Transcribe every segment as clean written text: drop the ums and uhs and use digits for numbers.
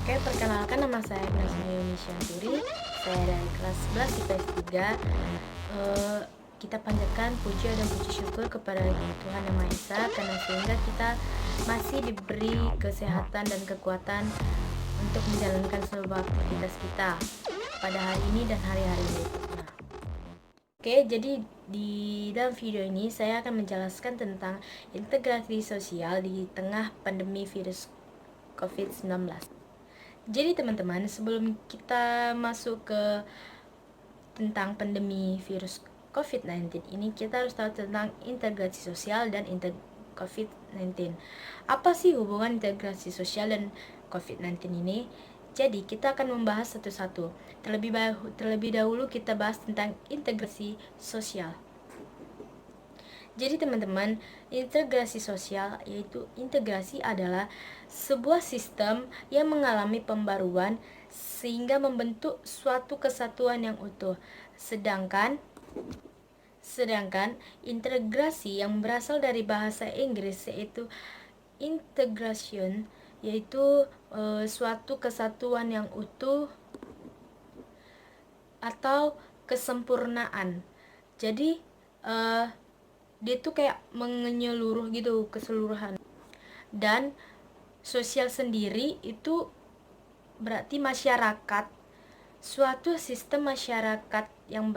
Oke, perkenalkan nama saya Ignacio Yuni. Saya dari kelas 11 IPS 3. Kita panjatkan puji dan puji syukur kepada Tuhan Yang Maha Esa karena sehingga kita masih diberi kesehatan dan kekuatan untuk menjalankan seluruh aktivitas kita pada hari ini dan hari-hari berikutnya. Oke, jadi di dalam video ini saya akan menjelaskan tentang integrasi sosial di tengah pandemi virus COVID-19. Jadi teman-teman, sebelum kita masuk ke tentang pandemi virus COVID-19 ini, kita harus tahu tentang integrasi sosial dan COVID-19. Apa sih hubungan integrasi sosial dan COVID-19 ini? Jadi kita akan membahas satu-satu. Terlebih dahulu kita bahas tentang integrasi sosial. Jadi teman-teman, integrasi sosial yaitu integrasi adalah sebuah sistem yang mengalami pembaruan sehingga membentuk suatu kesatuan yang utuh. Sedangkan integrasi yang berasal dari bahasa Inggris yaitu integration, yaitu suatu kesatuan yang utuh atau kesempurnaan. Jadi dia tuh kayak menyeluruh gitu, keseluruhan. Dan sosial sendiri itu berarti masyarakat, suatu sistem masyarakat yang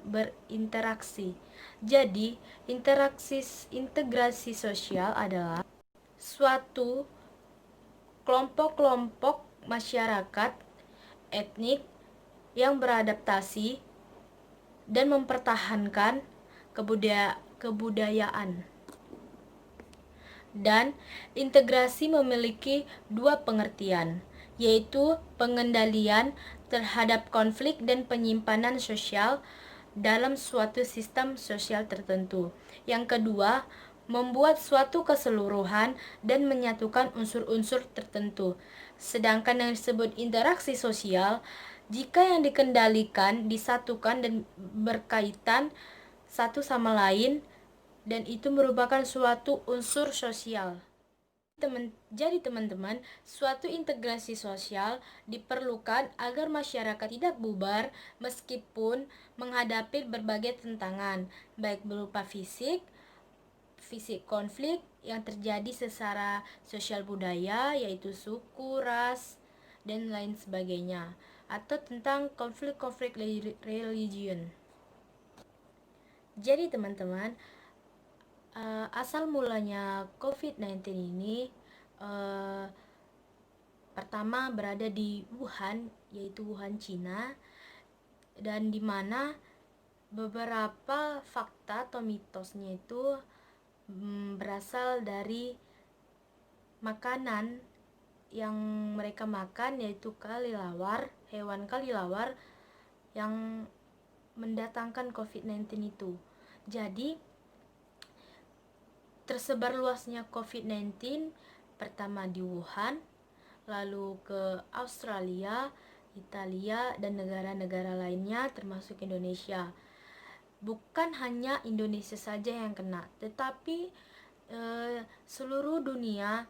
berinteraksi. Jadi integrasi sosial adalah suatu kelompok-kelompok masyarakat etnik yang beradaptasi dan mempertahankan kebudayaan. Dan integrasi memiliki dua pengertian, yaitu pengendalian terhadap konflik dan penyimpanan sosial dalam suatu sistem sosial tertentu. Yang kedua, membuat suatu keseluruhan dan menyatukan unsur-unsur tertentu. Sedangkan yang disebut interaksi sosial, jika yang dikendalikan, disatukan dan berkaitan satu sama lain, dan itu merupakan suatu unsur sosial. Jadi teman-teman, suatu integrasi sosial diperlukan agar masyarakat tidak bubar meskipun menghadapi berbagai tantangan, baik berupa fisik konflik yang terjadi secara sosial budaya, yaitu suku, ras, dan lain sebagainya, atau tentang konflik-konflik religion. Jadi teman-teman, asal mulanya COVID-19 ini pertama berada di Wuhan, yaitu Wuhan, Cina, dan di mana beberapa fakta atau mitosnya itu berasal dari makanan yang mereka makan, yaitu kelelawar, hewan kelelawar yang mendatangkan COVID-19 itu. Jadi tersebar luasnya COVID-19 pertama di Wuhan, lalu ke Australia, Italia, dan negara-negara lainnya termasuk Indonesia. Bukan hanya Indonesia saja yang kena, tetapi seluruh dunia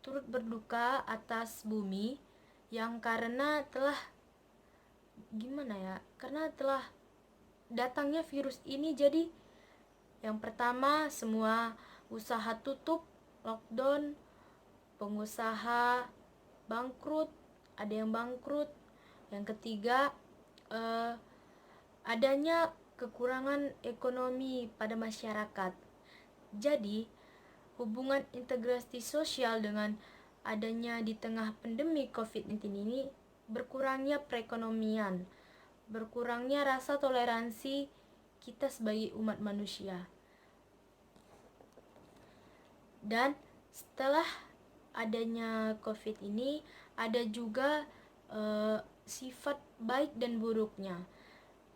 turut berduka atas bumi yang karena telah datangnya virus ini. Jadi yang pertama, semua usaha tutup, lockdown, pengusaha bangkrut, ada yang bangkrut. Yang ketiga, adanya kekurangan ekonomi pada masyarakat. Jadi hubungan integrasi sosial dengan adanya di tengah pandemi COVID-19 ini, berkurangnya perekonomian, berkurangnya rasa toleransi kita sebagai umat manusia. Dan setelah adanya COVID ini, ada juga sifat baik dan buruknya.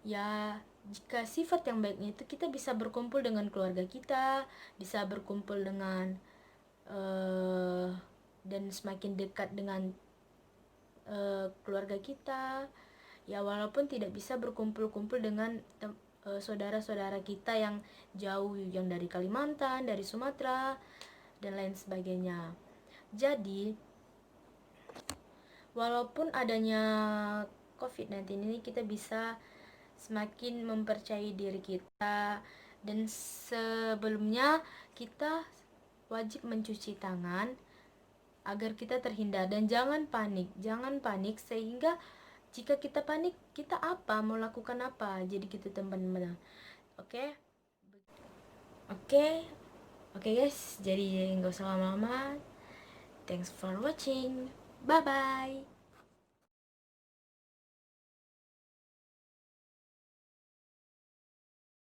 Ya, jika sifat yang baiknya itu kita bisa berkumpul dengan keluarga kita, bisa berkumpul dengan dan semakin dekat dengan keluarga kita. Ya, walaupun tidak bisa berkumpul-kumpul dengan saudara-saudara kita yang jauh, yang dari Kalimantan, dari Sumatera, dan lain sebagainya. Jadi walaupun adanya COVID-19 ini, kita bisa semakin mempercayai diri kita, dan sebelumnya kita wajib mencuci tangan agar kita terhindar. Dan jangan panik sehingga jika kita panik, kita mau lakukan apa, jadi gitu teman-teman. Oke. Oke guys, jadi nggak usah lama-lama. Thanks for watching, bye bye.